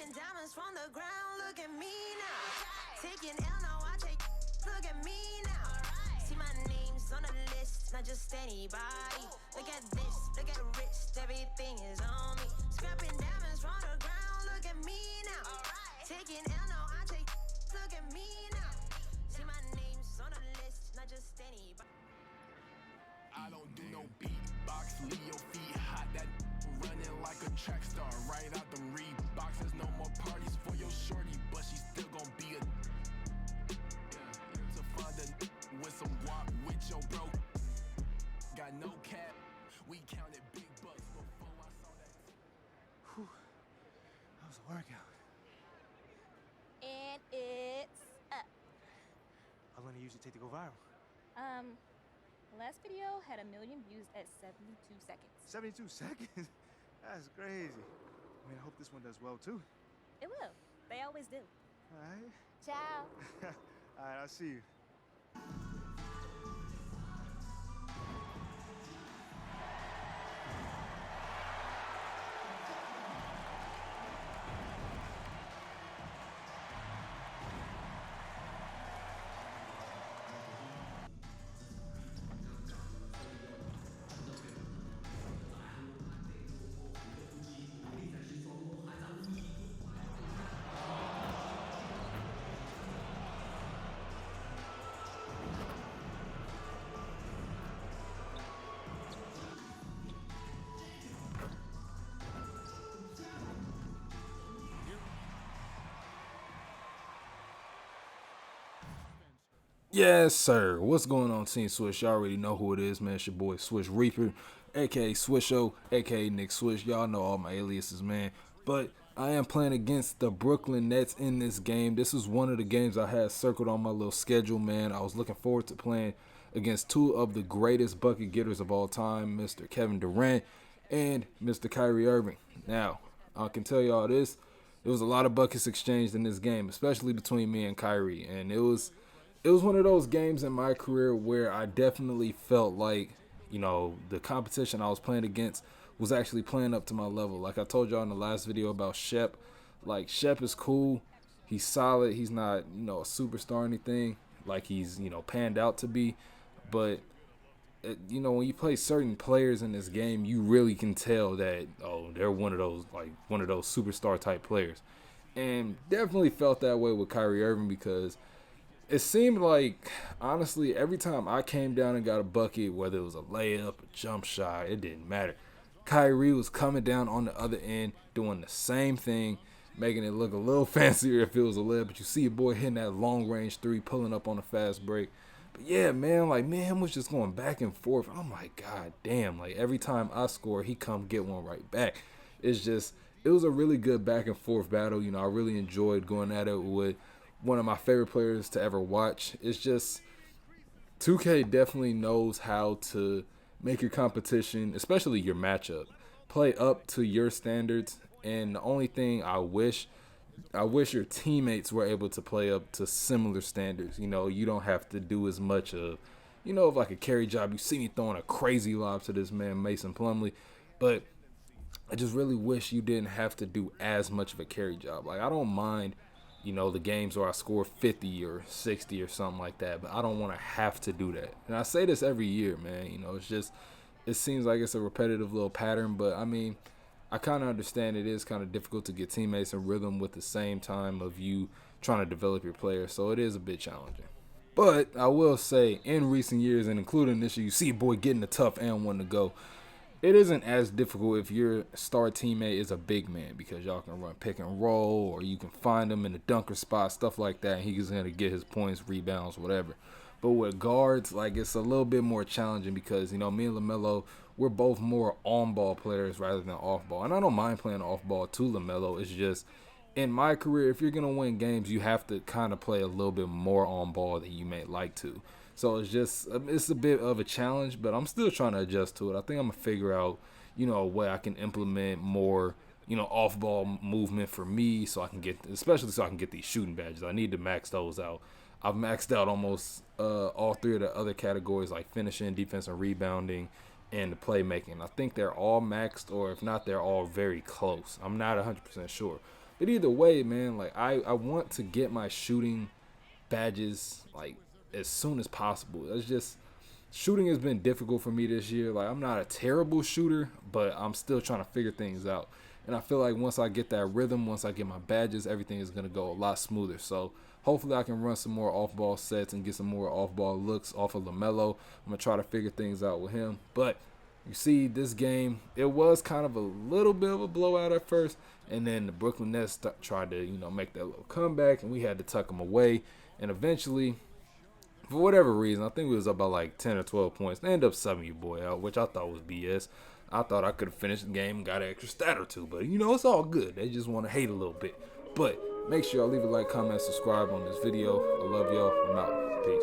Diamonds from the ground, look at me now. Taking L, now I take, look at me now. See my name's on the list, not just anybody. Look at this, look at wrist, everything is on me. Scrapping diamonds from the ground, look at me now. Taking L, now I take, look at me now. See my name's on the list, not just anybody. I don't do no beatbox, leave your feet hot, that running like a track star, right out them Reeboks. There's no more parties for your shorty, but she still gon' be a to find a with some guap with your bro. Got no cap, we counted big bucks before I saw that. Whew, that was a workout. And it's up. How long do you usually take to go viral? Last video had 1 million views at 72 seconds. 72 seconds? That's crazy. I mean, I hope this one does well too. It will. They always do. All right. Ciao. All right, I'll see you. Yes, sir. What's going on, Team Swish? Y'all already know who it is, man. It's your boy Swish Reaper, aka Swisho, aka Nick Swish. Y'all know all my aliases, man. But I am playing against the Brooklyn Nets in this game. This is one of the games I had circled on my little schedule, man. I was looking forward to playing against two of the greatest bucket getters of all time, Mr. Kevin Durant and Mr. Kyrie Irving. Now, I can tell y'all this. There was a lot of buckets exchanged in this game, especially between me and Kyrie. And it was one of those games in my career where I definitely felt like, you know, the competition I was playing against was actually playing up to my level. Like I told y'all in the last video about Shep, like Shep is cool. He's solid. He's not, you know, a superstar or anything like he's, you know, panned out to be. But, you know, when you play certain players in this game, you really can tell that, oh, they're one of those superstar type players. And definitely felt that way with Kyrie Irving because it seemed like, honestly, every time I came down and got a bucket, whether it was a layup, a jump shot, it didn't matter. Kyrie was coming down on the other end, doing the same thing, making it look a little fancier if it was a layup. But you see your boy hitting that long-range three, pulling up on a fast break. But yeah, man, like, me and him was just going back and forth. I'm like, God damn, like, every time I score, he come get one right back. It's just, it was a really good back and forth battle. You know, I really enjoyed going at it with one of my favorite players to ever watch. It's just 2K definitely knows how to make your competition, especially your matchup, play up to your standards. And the only thing I wish your teammates were able to play up to similar standards. You know, you don't have to do as much of, you know, of like a carry job. You see me throwing a crazy lob to this man Mason Plumlee, but I just really wish you didn't have to do as much of a carry job. Like, I don't mind, you know, the games where I score 50 or 60 or something like that, but I don't want to have to do that. And I say this every year, man. You know, it's just, it seems like it's a repetitive little pattern, but I mean, I kind of understand it is kind of difficult to get teammates in rhythm with the same time of you trying to develop your players, so it is a bit challenging. But I will say, in recent years, and including this year, you see your boy getting the tough and one to go. It isn't as difficult if your star teammate is a big man because y'all can run pick and roll, or you can find him in the dunker spot, stuff like that, and he's going to get his points, rebounds, whatever. But with guards, like, it's a little bit more challenging because, you know, me and LaMelo, we're both more on-ball players rather than off-ball. And I don't mind playing off-ball to LaMelo. It's just, in my career, if you're going to win games, you have to kind of play a little bit more on-ball than you may like to. So it's just, it's a bit of a challenge, but I'm still trying to adjust to it. I think I'm going to figure out, a way I can implement more, off-ball movement for me, so I can get these shooting badges. I need to max those out. I've maxed out almost all 3 of the other categories, like finishing, defense, and rebounding, and the playmaking. I think they're all maxed, or if not, they're all very close. I'm not 100% sure. But either way, man, like I want to get my shooting badges like as soon as possible. It's just shooting has been difficult for me this year. Like, I'm not a terrible shooter, but I'm still trying to figure things out. And I feel like once I get that rhythm, once I get my badges, everything is going to go a lot smoother. So hopefully I can run some more off-ball sets and get some more off-ball looks off of LaMelo. I'm going to try to figure things out with him. But you see, this game, it was kind of a little bit of a blowout at first. And then the Brooklyn Nets tried to, make that little comeback, and we had to tuck them away. And eventually, for whatever reason, I think we was up by like 10 or 12 points. They ended up subbing your boy out, which I thought was BS. I thought I could have finished the game and got an extra stat or 2. But, it's all good. They just want to hate a little bit. But make sure y'all leave a like, comment, subscribe on this video. I love y'all. I'm out. Peace.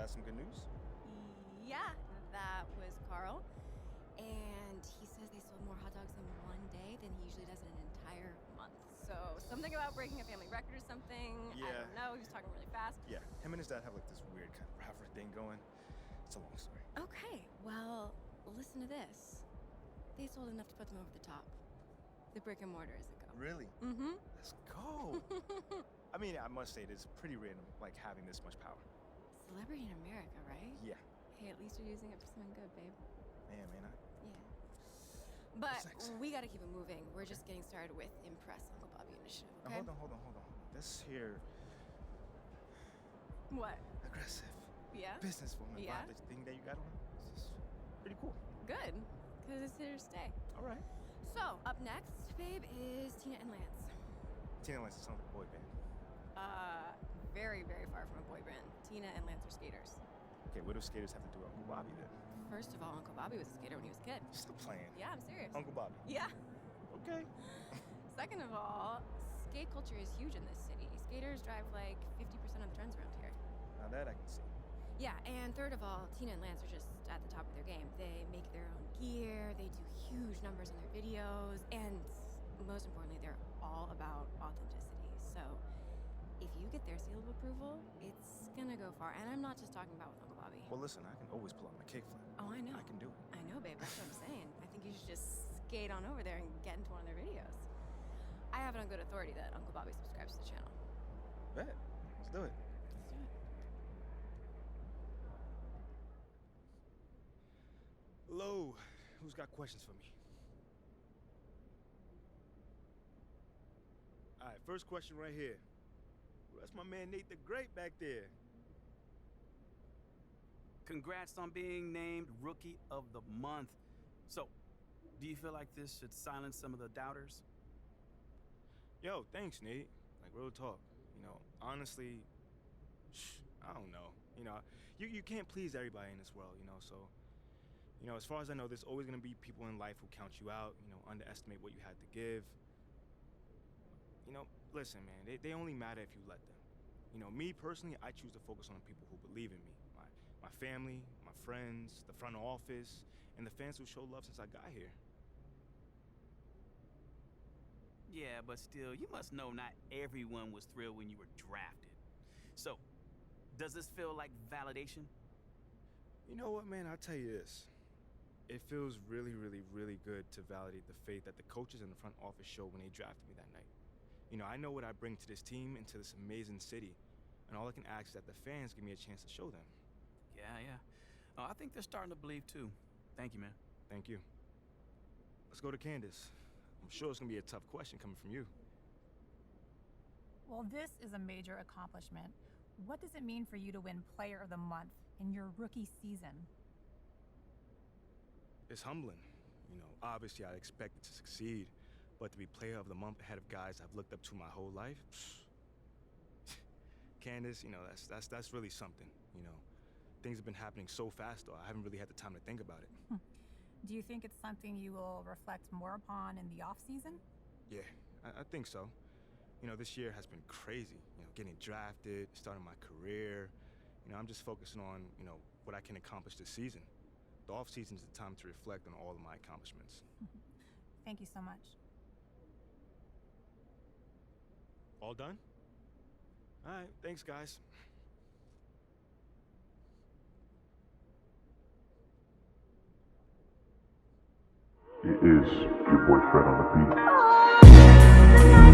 that some good news? Yeah, that was Carl. And he says they sold more hot dogs in one day than he usually does in an entire month. So something about breaking a family record or something. Yeah. I don't know. He was talking really fast. Yeah, him and his dad have like this weird kind of rivalry thing going. It's a long story. Okay, well, listen to this. They sold enough to put them over the top. The brick and mortar is a go. Really? Mm-hmm. Let's go. I mean, I must say, it is pretty random, like, having this much power. Celebrity in America, right? Yeah. Hey, at least you're using it for something good, babe. Man. Yeah. But Thanks. we gotta keep it moving. We're just getting started with Impress Uncle Bobby initiative, Now, okay? hold on. This here What? aggressive Yeah? businesswoman Yeah? vibe, the thing that you got on, this is pretty cool. Good. Because it's here to stay. All right. So, up next, babe, is Tina and Lance. Tina Lance sounds like a boy band. Very, very far from a boy band. Tina and Lance are skaters. Okay, what do skaters have to do with Uncle Bobby then? First of all, Uncle Bobby was a skater when he was a kid. Stop playing. Yeah, I'm serious. Uncle Bobby. Yeah. Okay. Second of all, skate culture is huge in this city. Skaters drive like 50% of the trends around here. Now that I can see. Yeah, and third of all, Tina and Lance are just at the top of their game. They make their own gear, they do huge numbers on their videos, and most importantly, they're all about authenticity. So if you get their seal of approval, it's gonna go far. And I'm not just talking about with Uncle Bobby. Well, listen, I can always pull out my kickflip. Oh, I know. I can do it. I know, babe. That's what I'm saying. I think you should just skate on over there and get into one of their videos. I have it on good authority that Uncle Bobby subscribes to the channel. Bet. Let's do it. Let's do it. Hello. Who's got questions for me? All right, first question right here. That's my man Nate the Great back there. Congrats on being named Rookie of the Month. So, do you feel like this should silence some of the doubters? Yo, thanks, Nate. Like, real talk. Honestly, I don't know. You can't please everybody in this world, so, as far as I know, there's always gonna be people in life who count you out, underestimate what you had to give. Listen, man, they only matter if you let them. You know, me personally, I choose to focus on the people who believe in me. My family, my friends, the front office, and the fans who show love since I got here. Yeah, but still, you must know not everyone was thrilled when you were drafted. So, does this feel like validation? You know what, man? I'll tell you this. It feels really, really, really good to validate the faith that the coaches in the front office showed when they drafted me that night. You know, I know what I bring to this team and to this amazing city, and all I can ask is that the fans give me a chance to show them. Yeah. I think they're starting to believe too. Thank you, man. Thank you. Let's go to Candace. I'm sure it's gonna be a tough question coming from you. Well, this is a major accomplishment. What does it mean for you to win Player of the Month in your rookie season? It's humbling. You know, obviously I expected to succeed, but to be Player of the Month ahead of guys I've looked up to my whole life, Candace, you know, that's really something. You know, things have been happening so fast, though. I haven't really had the time to think about it. Do you think it's something you will reflect more upon in the off season? Yeah, I think so. You know, this year has been crazy. You know, getting drafted, starting my career. You know, I'm just focusing on, you know, what I can accomplish this season. The off season is the time to reflect on all of my accomplishments. Thank you so much. All done? All right, thanks, guys. It is your boy Fred on the beat.